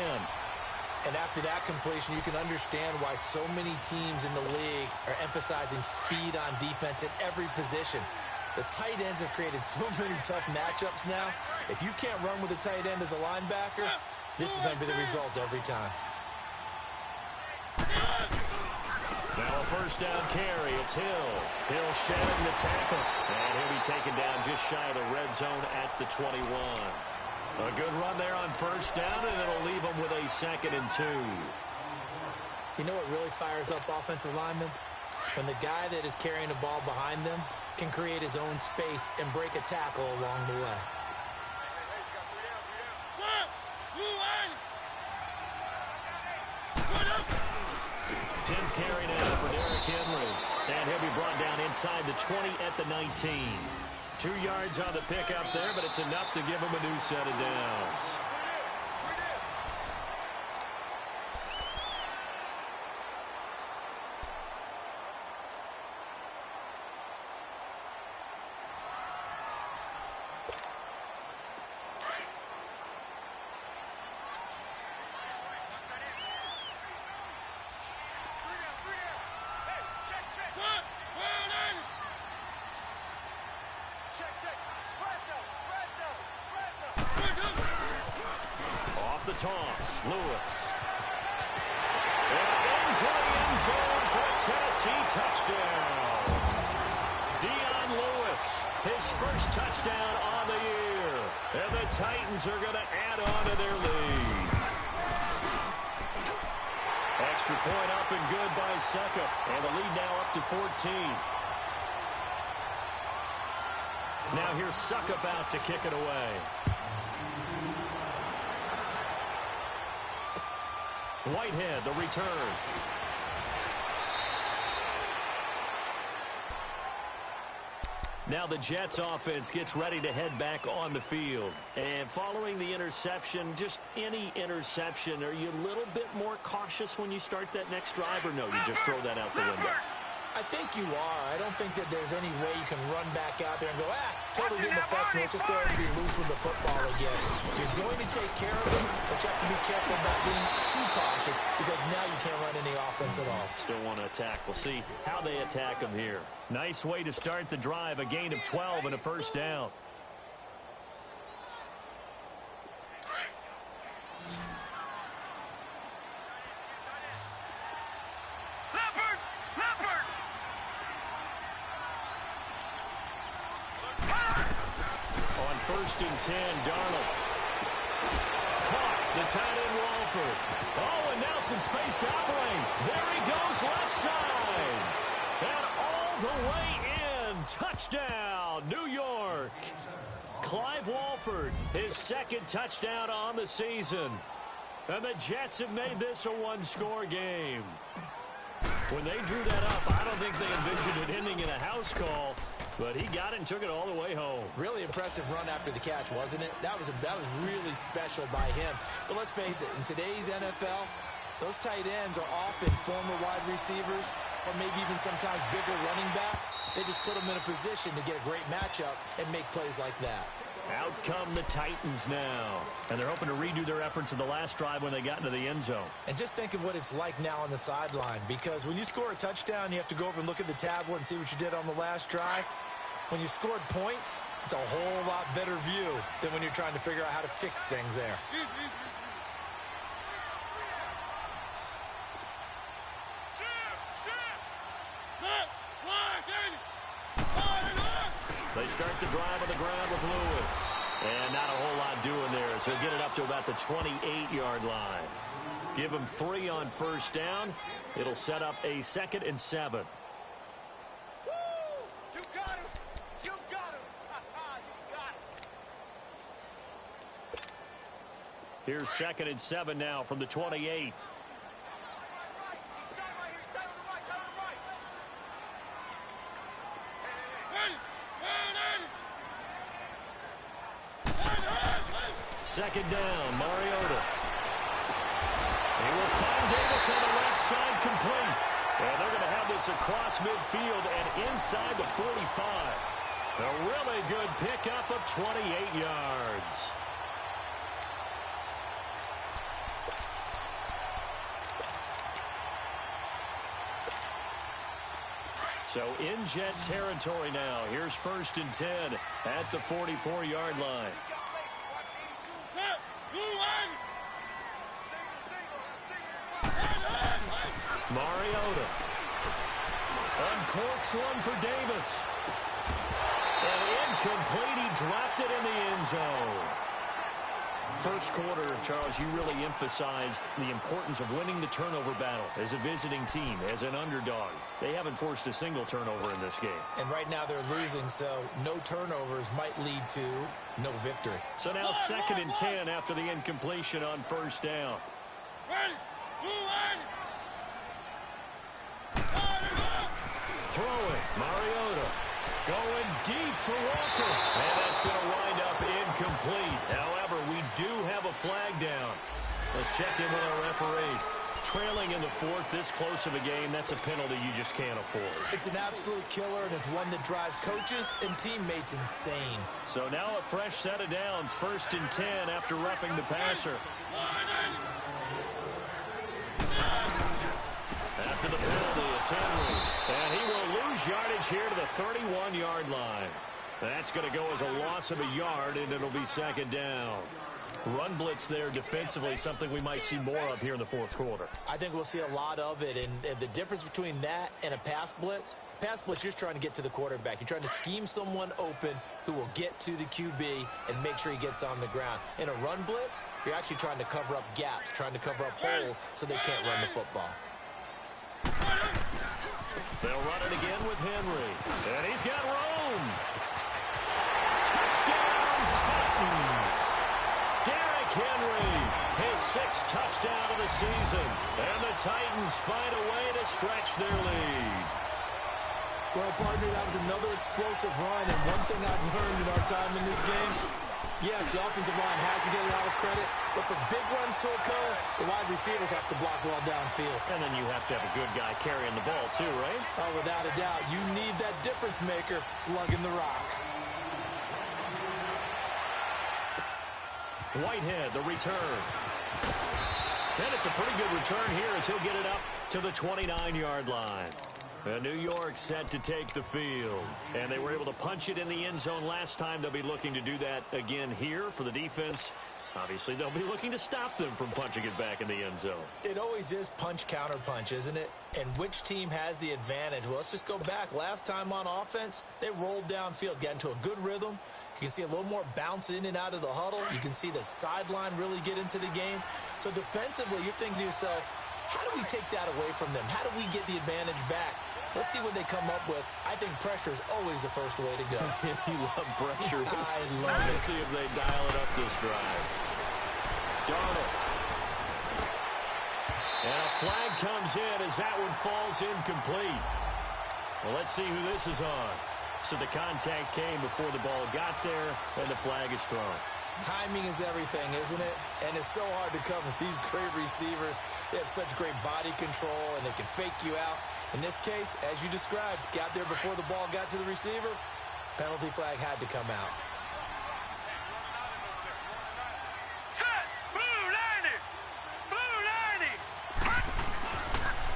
And after that completion, you can understand why so many teams in the league are emphasizing speed on defense at every position. The tight ends have created so many tough matchups now. If you can't run with a tight end as a linebacker, this is going to be the result every time. Now a first down carry. It's Hill. Hill shedding the tackle. And he'll be taken down just shy of the red zone at the 21. A good run there on first down, and it'll leave them with a 2nd and 2. You know what really fires up offensive linemen? When the guy that is carrying the ball behind them can create his own space and break a tackle along the way. Carry now for Derrick Henry. And he'll be brought down inside the 20 at the 19. 2 yards on the pickup there, but it's enough to give him a new set of downs. Toss, Lewis. And into the end zone for a Tennessee touchdown. Dion Lewis, his first touchdown on the year. And the Titans are going to add on to their lead. Extra point up and good by Succop. And the lead now up to 14. Now here's Succop out to kick it away. Whitehead, the return. Now the Jets offense gets ready to head back on the field. And following the interception, just any interception, are you a little bit more cautious when you start that next drive, or no, you just throw that out the window? I think you are. I don't think that there's any way you can run back out there and go, totally didn't affect me. Let's just go ahead and be loose with the football again. You're going to take care of them, but you have to be careful about being too cautious because now you can't run any offense at all. Still want to attack. We'll see how they attack them here. Nice way to start the drive. A gain of 12 and a first down. First and 10, Darnold. Caught the tight end, Walford. Oh, and now some space to operate. There he goes, left side. And all the way in. Touchdown, New York. Clive Walford, his 2nd touchdown on the season. And the Jets have made this a one-score game. When they drew that up, I don't think they envisioned it ending in a house call. But he got it and took it all the way home. Really impressive run after the catch, wasn't it? That was really special by him. But let's face it, in today's NFL, those tight ends are often former wide receivers or maybe even sometimes bigger running backs. They just put them in a position to get a great matchup and make plays like that. Out come the Titans now. And they're hoping to redo their efforts in the last drive when they got into the end zone. And just think of what it's like now on the sideline, because when you score a touchdown, you have to go over and look at the tablet and see what you did on the last drive. When you scored points, it's a whole lot better view than when you're trying to figure out how to fix things there. They start the drive on the ground with Lewis. And not a whole lot doing there, so he'll get it up to about the 28-yard line. Give him 3 on first down. It'll set up a 2nd and 7. You got him! You got him! You got it! Here's 2nd and 7 now from the 28. second down. Mariota. He will find Davis on the left side, complete. And they're going to have this across midfield and inside the 45. A really good pickup of 28 yards. So in jet territory now. Here's 1st and 10 at the 44-yard line. Mariota uncorks one for Davis. And incomplete. He dropped it in the end zone. First quarter, Charles, you really emphasized the importance of winning the turnover battle as a visiting team, as an underdog. They haven't forced a single turnover in this game. And right now they're losing, so no turnovers might lead to no victory. So now 2nd and 10 after the incompletion on 1st down. Throwing, Mariota. Going deep for Walker. And that's going to wind up incomplete. However, we do have a flag down. Let's check in with our referee. Trailing in the 4th, this close of a game, that's a penalty you just can't afford. It's an absolute killer, and it's one that drives coaches and teammates insane. So now a fresh set of downs. 1st and 10 after roughing the passer. After the penalty, it's Henry. And he will lose yardage here to the 31-yard line. That's going to go as a loss of a yard, and it'll be 2nd down. Run blitz there defensively, something we might see more of here in the 4th quarter. I think we'll see a lot of it, and the difference between that and a pass blitz, you're just trying to get to the quarterback. You're trying to scheme someone open who will get to the QB and make sure he gets on the ground. In a run blitz, you're actually trying to cover up gaps, trying to cover up holes so they can't run the football. They'll run it again with Henry. And he's got room. Touchdown, Titans. Derrick Henry, his 6th touchdown of the season. And the Titans find a way to stretch their lead. Well, partner, that was another explosive run. And one thing I've learned in our time in this game, yes, the offensive line has to get a lot of credit, but for big runs to occur, the wide receivers have to block well downfield. And then you have to have a good guy carrying the ball too, right? Oh, without a doubt. You need that difference maker lugging the rock. Whitehead, the return. And it's a pretty good return here as he'll get it up to the 29-yard line. New York set to take the field. And they were able to punch it in the end zone last time. They'll be looking to do that again here for the defense. Obviously, they'll be looking to stop them from punching it back in the end zone. It always is punch, counter punch, isn't it? And which team has the advantage? Well, let's just go back. Last time on offense, they rolled downfield, got into a good rhythm. You can see a little more bounce in and out of the huddle. You can see the sideline really get into the game. So defensively, you're thinking to yourself, how do we take that away from them? How do we get the advantage back? Let's see what they come up with. I think pressure is always the first way to go. You love pressure. I love it. Let's see if they dial it up this drive. Darnold. And a flag comes in as that one falls incomplete. Well, let's see who this is on. So the contact came before the ball got there, and the flag is thrown. Timing is everything, isn't it? And it's so hard to cover these great receivers. They have such great body control, and they can fake you out. In this case, as you described, got there before the ball got to the receiver. Penalty flag had to come out. Set! Blue 90! Blue 90!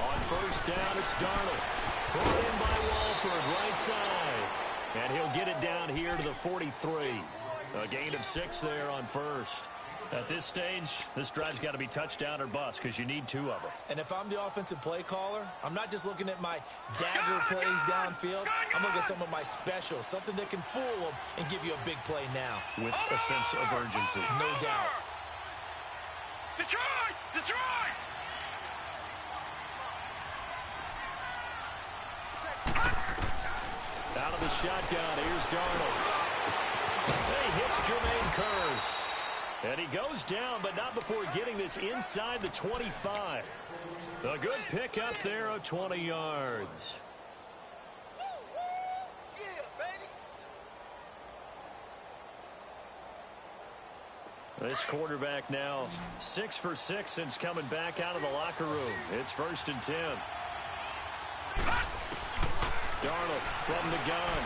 On 1st down, it's Darnold. Brought in by Walford, right side. And he'll get it down here to the 43. A gain of 6 there on 1st. At this stage, this drive's got to be touchdown or bust because you need 2 of them. And if I'm the offensive play caller, I'm not just looking at my dagger plays downfield. I'm looking at some of my specials, something that can fool them and give you a big play now. With a sense of urgency. No doubt. Detroit! Detroit! Out of the shotgun, here's Darnold. He hits Jermaine Kearse. And he goes down, but not before getting this inside the 25. A good pickup there of 20 yards. This quarterback now 6 for 6 since coming back out of the locker room. It's 1st and 10. Darnold from the gun.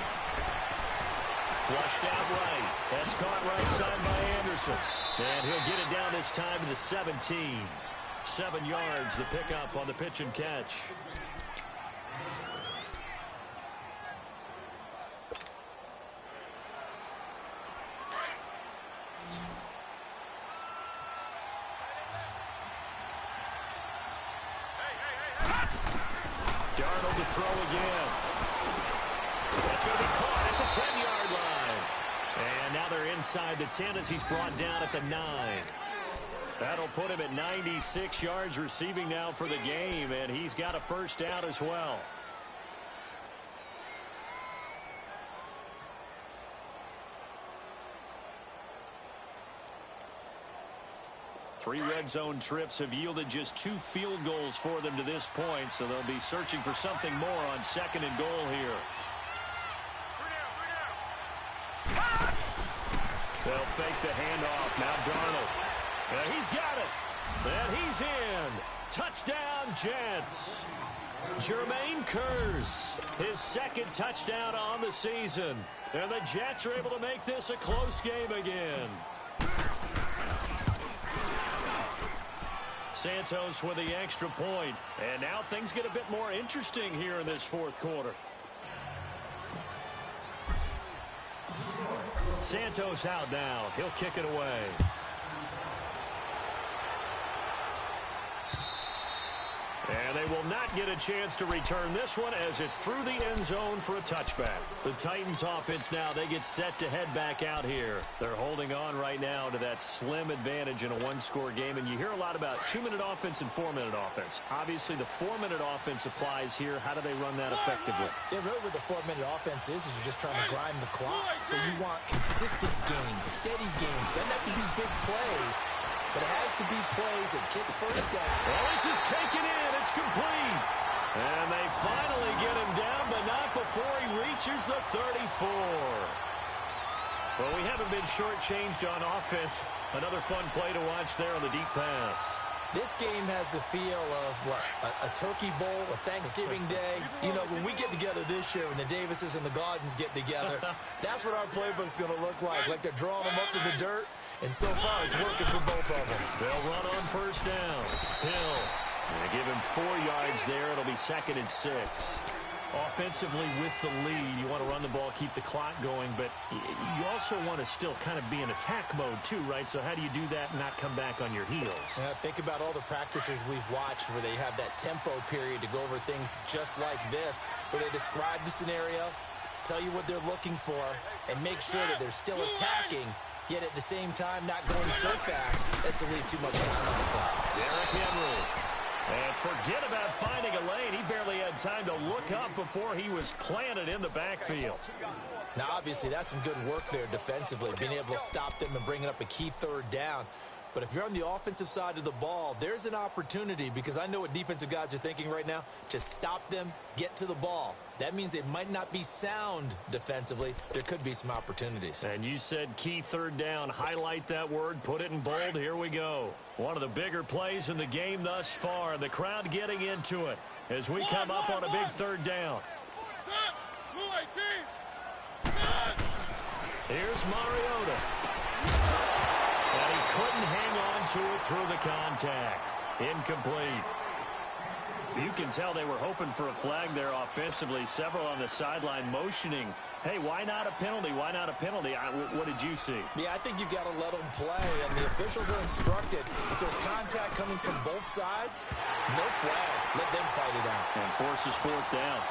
Flushed out right. That's caught right side by Anderson. And he'll get it down this time to the 17. 7 yards, the pickup on the pitch and catch. Darnold to throw again. That's going to be caught at the 10-yard line. And now they're inside the 10 as he's brought down at the 9. That'll put him at 96 yards receiving now for the game, and he's got a first down as well. Three red zone trips have yielded just 2 field goals for them to this point, so they'll be searching for something more on 2nd and goal here. They'll fake the handoff. Now Darnold. And he's got it. And he's in. Touchdown, Jets. Jermaine Kearse, his 2nd touchdown on the season. And the Jets are able to make this a close game again. Santos with the extra point. And now things get a bit more interesting here in this 4th quarter. Santos out now. He'll kick it away. And they will not get a chance to return this one as it's through the end zone for a touchback. The Titans offense now, they get set to head back out here. They're holding on right now to that slim advantage in a 1-score game. And you hear a lot about 2-minute offense and 4-minute offense. Obviously, the 4-minute offense applies here. How do they run that effectively? Yeah, really what the 4-minute offense is you're just trying to grind the clock. So you want consistent gains, steady gains. Doesn't have to be big plays, but it has to be plays that gets first down. Well, this is taken in. It's complete. And they finally get him down, but not before he reaches the 34. Well, we haven't been shortchanged on offense. Another fun play to watch there on the deep pass. This game has the feel of, what, a turkey bowl, a Thanksgiving Day. You know, when we get together this year, when the Davises and the Gardens get together, that's what our playbook's going to look like. Like they're drawing them up in the dirt, and so far it's working for both of them. They'll run on first down. Hill. They give him 4 yards there. It'll be 2nd and 6. Offensively with the lead, you want to run the ball, keep the clock going, but you also want to still kind of be in attack mode too, right? So how do you do that and not come back on your heels? Think about all the practices we've watched where they have that tempo period to go over things just like this, where they describe the scenario, tell you what they're looking for, and make sure that they're still attacking, yet at the same time not going so fast as to leave too much time on the clock. Derrick Henry. And forget about finding a lane. He barely had time to look up before he was planted in the backfield. Now, obviously, that's some good work there defensively, being able to stop them and bringing up a key 3rd down. But if you're on the offensive side of the ball, there's an opportunity, because I know what defensive guys are thinking right now. Just stop them, get to the ball. That means they might not be sound defensively. There could be some opportunities. And you said key 3rd down. Highlight that word, put it in bold. Here we go. One of the bigger plays in the game thus far. The crowd getting into it as we come up on a big 3rd down. Here's Mariota. And he couldn't hang on to it through the contact. Incomplete. You can tell they were hoping for a flag there offensively. Several on the sideline motioning, hey, why not a penalty? Why not a penalty? What did you see? Yeah, I think you've got to let them play, and the officials are instructed. If there's contact coming from both sides, no flag. Let them fight it out. And forces 4th down.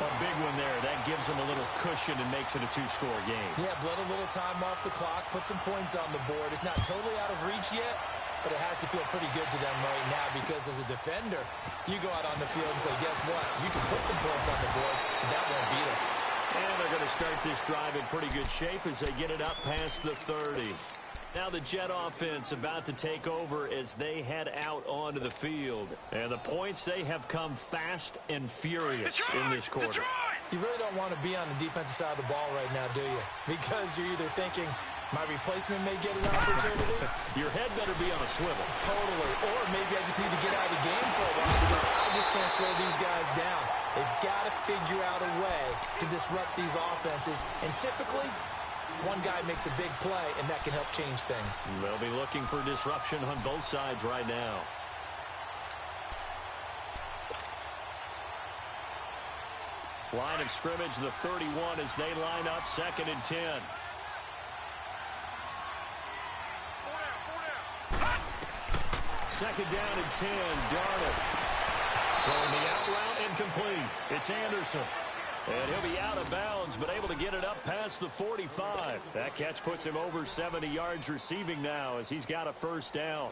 A big one there. That gives them a little cushion and makes it a 2-score game. Yeah, let a little time off the clock, put some points on the board. It's not totally out of reach yet, but it has to feel pretty good to them right now, because as a defender, you go out on the field and say, guess what? You can put some points on the board, and that won't beat us. And they're going to start this drive in pretty good shape as they get it up past the 30. Now the Jet offense about to take over as they head out onto the field. And the points, they have come fast and furious in this quarter. You really don't want to be on the defensive side of the ball right now, do you? Because you're either thinking, My replacement may get an opportunity. Your head better be on a swivel. Totally. Or maybe I just need to get out of the game for a while because I just can't slow these guys down. They've got to figure out a way to disrupt these offenses. And typically, one guy makes a big play, and that can help change things. They'll be looking for disruption on both sides right now. Line of scrimmage, the 31, as they line up 2nd and 10. Second down and 10, Darnold. Throwing the out route, incomplete. It's Anderson. And he'll be out of bounds, but able to get it up past the 45. That catch puts him over 70 yards receiving now as he's got a first down.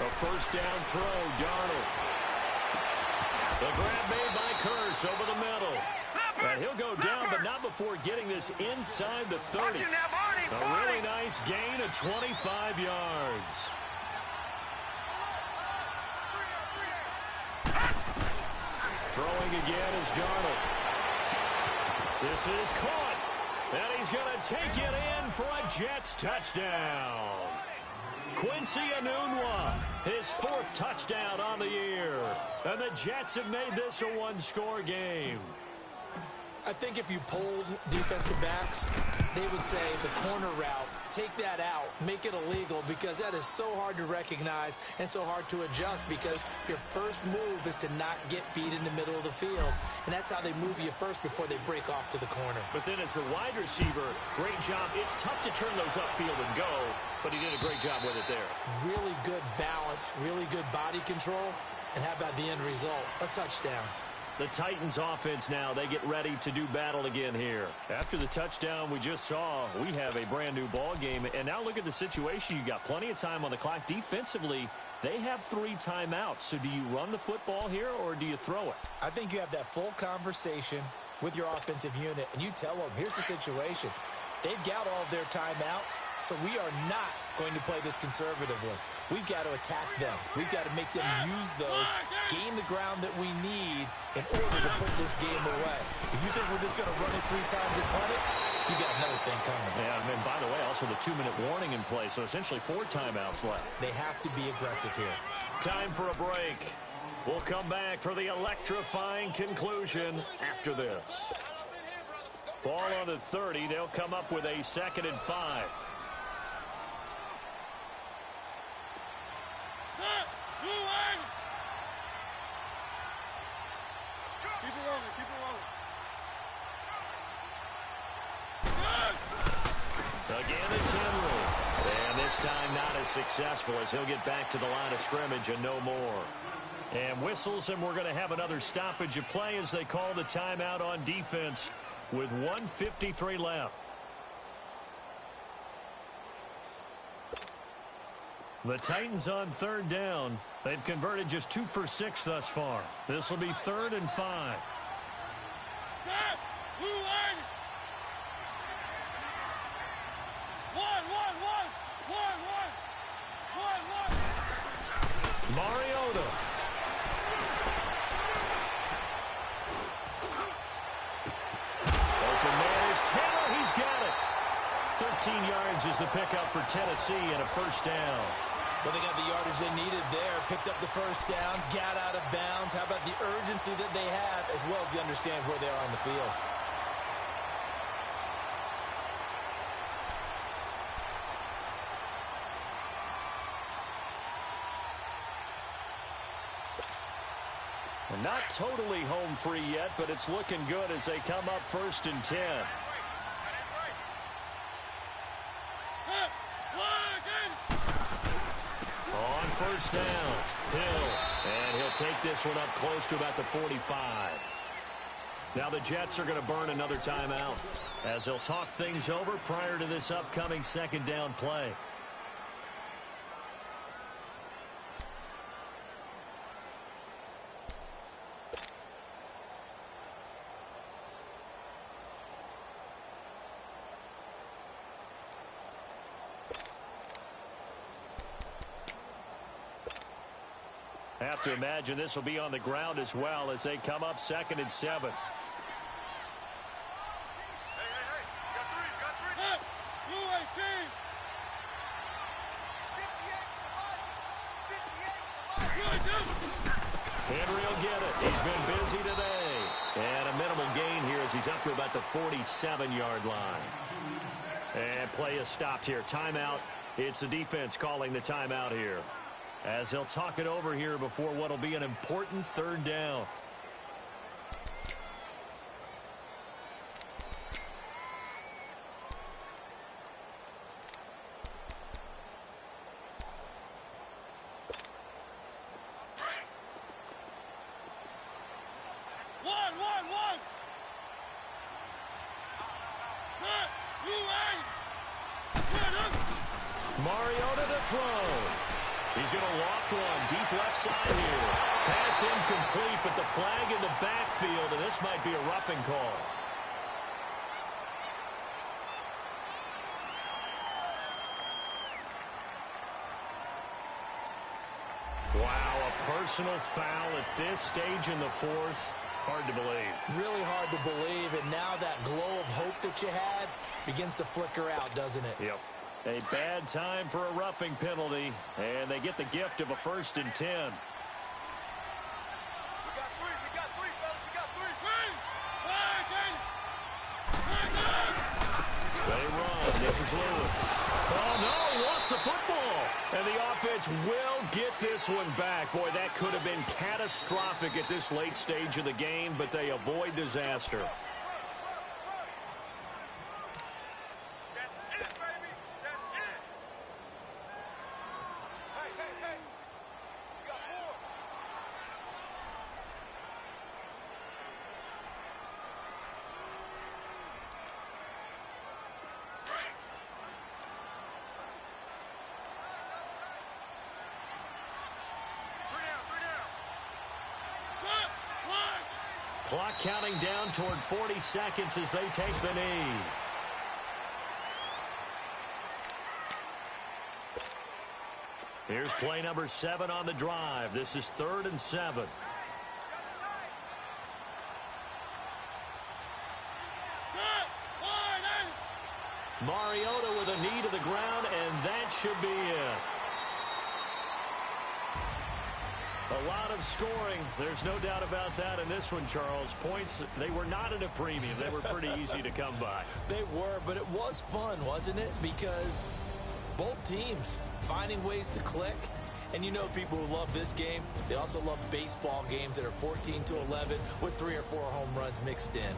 A first down throw, Darnold. The grab made by Curse over the middle. And he'll go down, but not before getting this inside the 30. A really nice gain of 25 yards. Throwing again is Darnold. This is caught. And he's going to take it in for a Jets touchdown. Quincy Enunwa, his 4th touchdown on the year. And the Jets have made this a one-score game. I think if you polled defensive backs, they would say the corner route, take that out, make it illegal, because that is so hard to recognize and so hard to adjust because your first move is to not get beat in the middle of the field. And that's how they move you first before they break off to the corner. But then as the wide receiver, great job. It's tough to turn those upfield and go, but he did a great job with it there. Really good balance, really good body control. And how about the end result? A touchdown. The Titans offense now, they get ready to do battle again here. After the touchdown we just saw, we have a brand new ball game. And now look at the situation. You got plenty of time on the clock. Defensively, they have 3 timeouts. So do you run the football here or do you throw it? I think you have that full conversation with your offensive unit, and you tell them, here's the situation. They've got all of their timeouts, so we are not going to play this conservatively. We've got to attack them. We've got to make them use those, gain the ground that we need in order to put this game away. If you think we're just going to run it 3 times and punt it, you got another thing coming. Yeah, and by the way, also the 2-minute warning in play, so essentially 4 timeouts left. They have to be aggressive here. Time for a break. We'll come back for the electrifying conclusion after this. Ball on the 30. They'll come up with a 2nd and 5. Again, it's Henry. And this time not as successful as he'll get back to the line of scrimmage and no more. And whistles, and we're going to have another stoppage of play as they call the timeout on defense with 1:53 left. The Titans on 3rd down. They've converted just 2 for 6 thus far. This will be 3rd and 5. Mariota. Open man is Taylor. He's got it. 13 yards is the pickup for Tennessee and a first down. Well, they got the yardage they needed there. Picked up the first down. Got out of bounds. How about the urgency that they have as well as they understand where they are on the field? And not totally home free yet, but it's looking good as they come up 1st and 10. On 1st down, Hill. And he'll take this one up close to about the 45. Now the Jets are going to burn another timeout as they'll talk things over prior to this upcoming 2nd down play. have to imagine this will be on the ground as well as they come up 2nd and 7. Henry will get it. He's been busy today. And a minimal gain here as he's up to about the 47-yard line. And play is stopped here. Timeout. It's the defense calling the timeout here, as they'll talk it over here before what will be an important 3rd down. Mariota to throw. He's going to loft one deep left side here. Pass incomplete, but the flag in the backfield, and this might be a roughing call. Wow, a personal foul at this stage in the 4th. Hard to believe. Really hard to believe, and now that glow of hope that you had begins to flicker out, doesn't it? Yep. A bad time for a roughing penalty, and they get the gift of a 1st and 10. We got three, fellas, we got three. They run. This is Lewis. Oh, no, lost the football. And the offense will get this one back. Boy, that could have been catastrophic at this late stage of the game, but they avoid disaster. Clock counting down toward 40 seconds as they take the knee. Here's play number 7 on the drive. This is 3rd and 7. Mariota with a knee to the ground, and that should be it. A lot of scoring. There's no doubt about that in this one, Charles. Points, they were not at a premium. They were pretty easy to come by. They were, but it was fun, wasn't it? Because both teams finding ways to click. And you know people who love this game, they also love baseball games that are 14-11 with 3 or 4 home runs mixed in.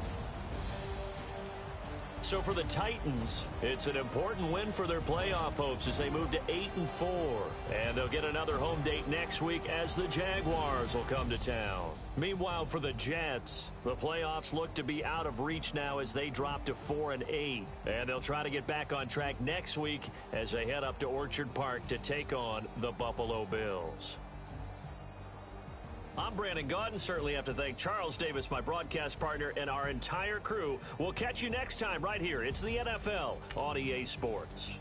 So for the Titans, it's an important win for their playoff hopes as they move to 8-4. And they'll get another home date next week as the Jaguars will come to town. Meanwhile, for the Jets, the playoffs look to be out of reach now as they drop to 4-8. And they'll try to get back on track next week as they head up to Orchard Park to take on the Buffalo Bills. I'm Brandon Gaudin. Certainly have to thank Charles Davis, my broadcast partner, and our entire crew. We'll catch you next time right here. It's the NFL on EA Sports.